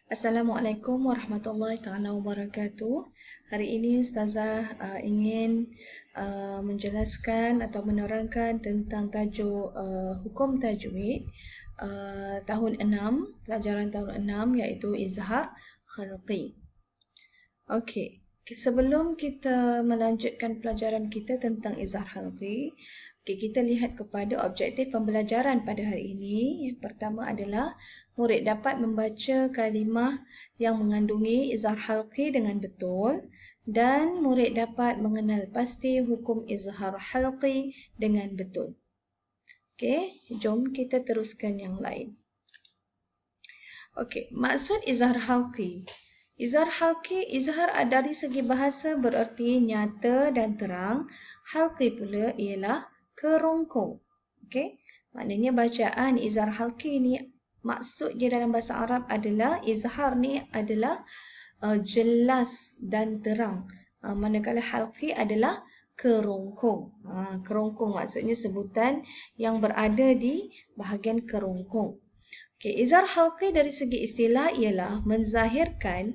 Assalamualaikum warahmatullahi taala wabarakatuh. Hari ini Ustazah ingin menjelaskan atau menerangkan tentang tajuk hukum tajwid tahun 6, pelajaran tahun 6 iaitu izhar khalqi. Okey, sebelum kita melanjutkan pelajaran kita tentang izhar khalqi, kita lihat kepada objektif pembelajaran pada hari ini. Yang pertama adalah murid dapat membaca kalimah yang mengandungi izhar khalqi dengan betul dan murid dapat mengenal pasti hukum izhar khalqi dengan betul. Okey, jom kita teruskan yang lain. Okey, maksud izhar khalqi. Izhar khalqi, izhar dari segi bahasa bererti nyata dan terang. Khalqi pula ialah kerongkong. Okey, maknanya bacaan izhar khalqi ni maksud dia dalam bahasa Arab adalah izhar ni adalah jelas dan terang. Manakala khalqi adalah kerongkong. Kerongkong maksudnya sebutan yang berada di bahagian kerongkong. Okay, izhar khalqi dari segi istilah ialah menzahirkan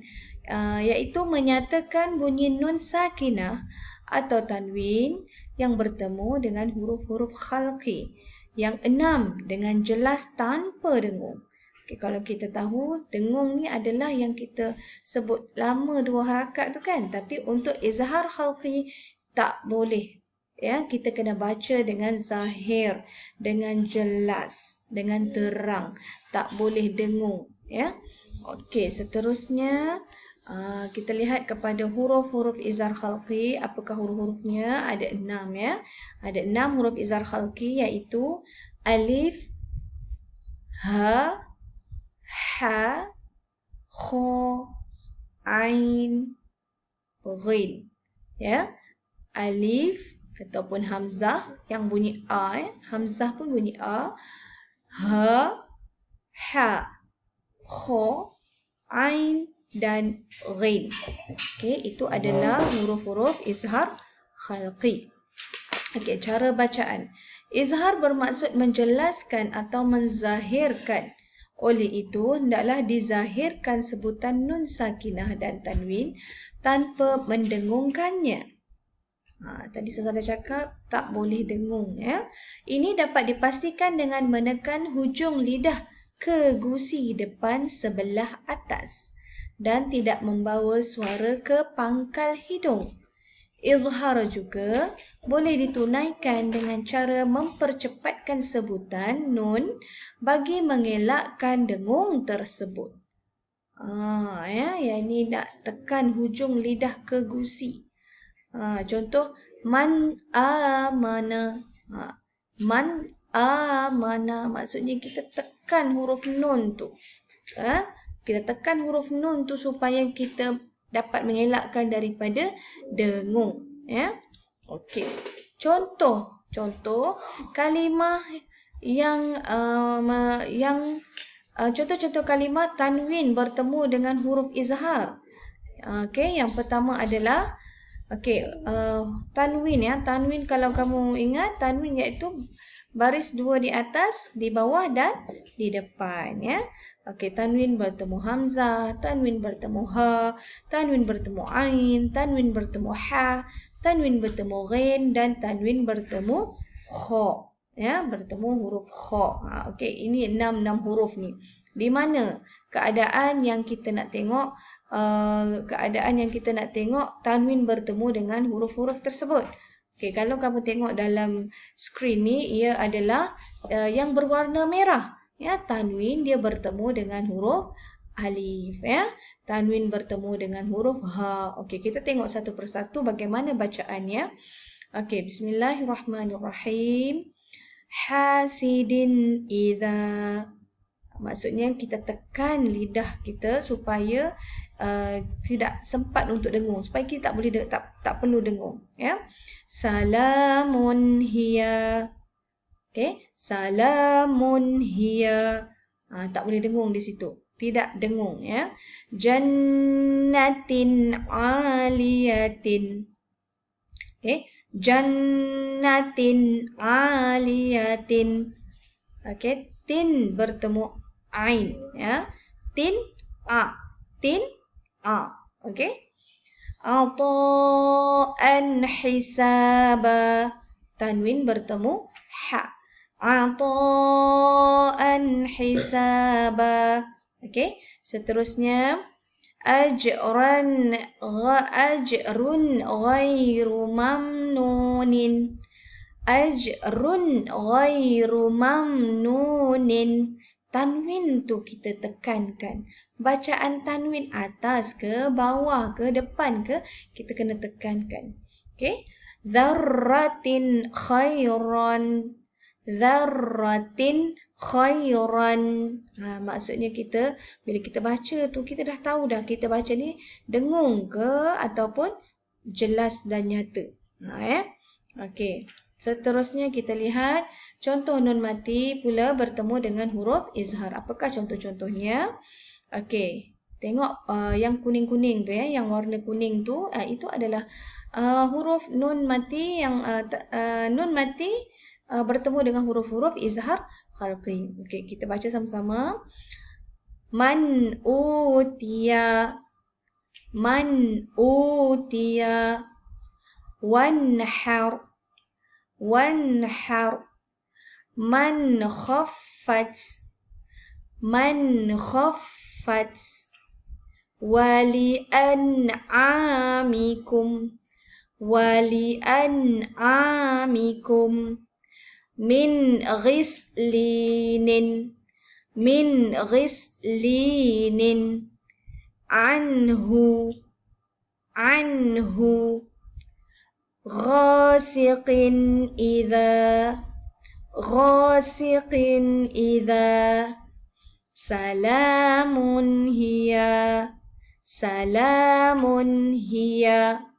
iaitu menyatakan bunyi nun sakinah atau tanwin yang bertemu dengan huruf-huruf khalqi yang 6 dengan jelas tanpa dengung. Okay, kalau kita tahu dengung ni adalah yang kita sebut lama 2 harakat tu kan, tapi untuk izhar khalqi tak boleh. Ya, kita kena baca dengan zahir, dengan jelas, dengan terang, tak boleh dengung. Ya, okey. Seterusnya kita lihat kepada huruf-huruf izhar khalqi. Apakah huruf-hurufnya? Ada 6 ya. Ada 6 huruf izhar khalqi iaitu alif, ha, ha, kha, ain, ghin. Ya, alif ataupun hamzah yang bunyi a, hamzah pun bunyi a, ha, ha, kha, ain dan ghin. Okey, itu adalah huruf-huruf izhar khalqi. Okey, cara bacaan. Izhar bermaksud menjelaskan atau menzahirkan. Oleh itu, hendaklah dizahirkan sebutan nun sakinah dan tanwin tanpa mendengungkannya. Tadi saya dah cakap tak boleh dengung ya. Ini dapat dipastikan dengan menekan hujung lidah ke gusi depan sebelah atas dan tidak membawa suara ke pangkal hidung. Izhar juga boleh ditunaikan dengan cara mempercepatkan sebutan nun bagi mengelakkan dengung tersebut. Yang ini nak tekan hujung lidah ke gusi. Contoh man amana. Man amana maksudnya kita tekan huruf nun tu. Kita tekan huruf nun tu supaya kita dapat mengelakkan daripada dengung, ya. Okey. Contoh kalimah yang contoh-contoh kalimah tanwin bertemu dengan huruf izhar. Okey, yang pertama adalah tanwin ya. Tanwin kalau kamu ingat, tanwin iaitu baris 2 di atas, di bawah dan di depan ya. Okey, tanwin bertemu hamzah, tanwin bertemu ha, tanwin bertemu ain, tanwin bertemu ha, tanwin bertemu ghin dan tanwin bertemu kha. Ya, bertemu huruf kha. Okey, ini 6 huruf ni. Di mana keadaan yang kita nak tengok tanwin bertemu dengan huruf-huruf tersebut. Okey, kalau kamu tengok dalam skrin ni, ia adalah yang berwarna merah. Ya, tanwin dia bertemu dengan huruf alif ya. Tanwin bertemu dengan huruf ha. Okey, kita tengok satu persatu bagaimana bacaannya. Okey, bismillahirrahmanirrahim. Hasidin idza. Maksudnya kita tekan lidah kita supaya tidak sempat untuk dengung, supaya kita tak boleh tak perlu dengung ya. Salamun hiya. Okey, salamun hiya. Tak boleh dengung di situ. Tidak dengung ya. Jannatin aliyatin. Okey, jannatin aliyatin. Okey, tin bertemu ain ya. Tin a. tin a. Okey. Ata'an hisaba. Tanwin bertemu ha. Ata'an hisaba. Okey. Seterusnya ajrun ghairu mamnunin. Ajrun ghairu mamnunin. Tanwin tu kita tekankan. Bacaan tanwin atas ke, bawah ke, depan ke, kita kena tekankan. Okey. Dzarratin khairan. Dzarratin khairan. Maksudnya kita, bila kita baca tu, kita dah tahu dah kita baca ni dengung ke ataupun jelas dan nyata. Okey. Seterusnya kita lihat contoh nun mati pula bertemu dengan huruf izhar. Apakah contoh-contohnya? Okey. Tengok yang kuning-kuning tu yang warna kuning tu, itu adalah huruf nun mati yang nun mati bertemu dengan huruf-huruf izhar khalqi. Okey, kita baca sama-sama. Man utiya, man utiya, wanhar, wanhar, man khaffat, man khaffat, wali an'amikum, wali an'amikum, min ghislinin, min ghislinin, anhu, anhu, ghasiqin idha, ghasiqin idha, salamun hiya, salamun hiya,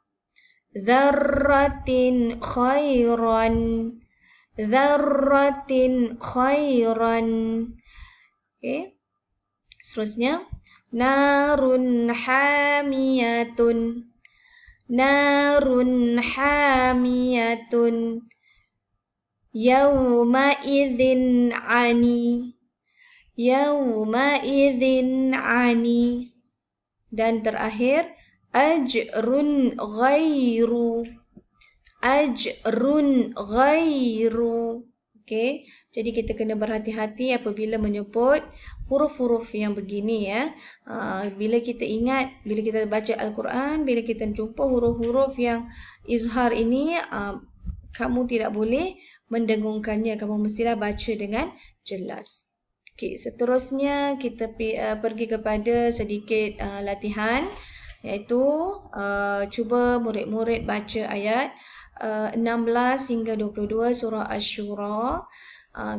dzarratin khairan, dzarratin khairan. Okey. Seterusnya narun hamiyatun, narun hamiyatun, yawma idzin ani, yawma idzin ani. Dan terakhir ajrun ghairu, ajrun ghairu. Okey, jadi kita kena berhati-hati apabila menyebut huruf-huruf yang begini bila kita ingat, bila kita baca Al-Quran, bila kita jumpa huruf-huruf yang izhar ini, kamu tidak boleh mendengungkannya, kamu mestilah baca dengan jelas. Okey, seterusnya kita pergi kepada sedikit latihan, iaitu cuba murid-murid baca ayat 16 hingga 22 surah Asy-Syura.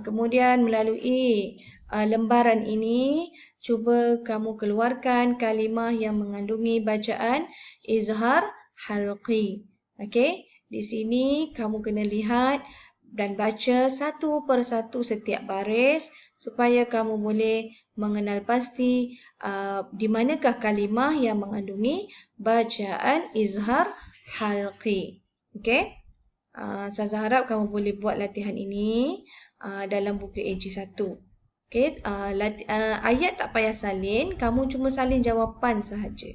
Kemudian melalui lembaran ini, cuba kamu keluarkan kalimah yang mengandungi bacaan izhar halqi. Okey, di sini kamu kena lihat dan baca satu persatu setiap baris supaya kamu boleh mengenal pasti di manakah kalimah yang mengandungi bacaan izhar halqi. Okey. Saya harap kamu boleh buat latihan ini dalam buku AG1. Okey, ayat tak payah salin, kamu cuma salin jawapan sahaja.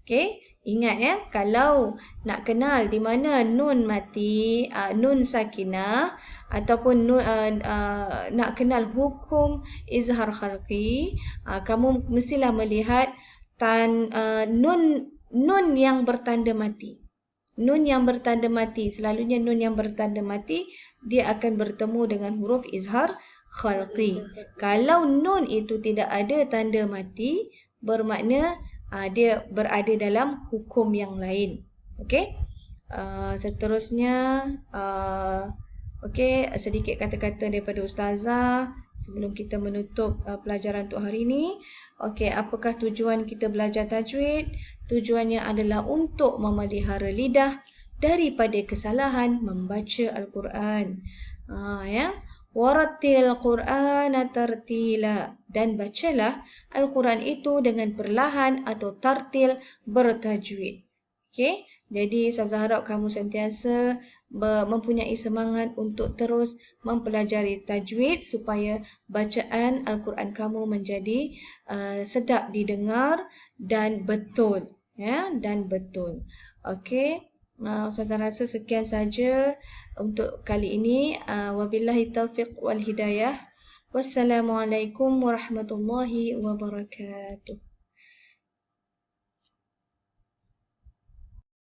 Okey, ingat kalau nak kenal di mana nun mati, nun sakinah ataupun nun, nak kenal hukum izhar khalqi, kamu mestilah melihat nun yang bertanda mati. Nun yang bertanda mati, selalunya nun yang bertanda mati dia akan bertemu dengan huruf izhar khalqi. Kalau nun itu tidak ada tanda mati, bermakna dia berada dalam hukum yang lain. Okey. Seterusnya okey, sedikit kata-kata daripada ustazah sebelum kita menutup pelajaran untuk hari ini. Okey, apakah tujuan kita belajar tajwid? Tujuannya adalah untuk memelihara lidah daripada kesalahan membaca Al-Quran. Warattilil Qur'ana tartila, dan bacalah Al-Quran itu dengan perlahan atau tartil bertajwid. Okey, jadi Ustazah harap kamu sentiasa mempunyai semangat untuk terus mempelajari tajwid supaya bacaan Al-Quran kamu menjadi sedap didengar dan betul, ya, dan betul. Okey, Ustazah rasa sekian saja untuk kali ini. Wabillahi taufiq wal hidayah. Wassalamualaikum warahmatullahi wabarakatuh.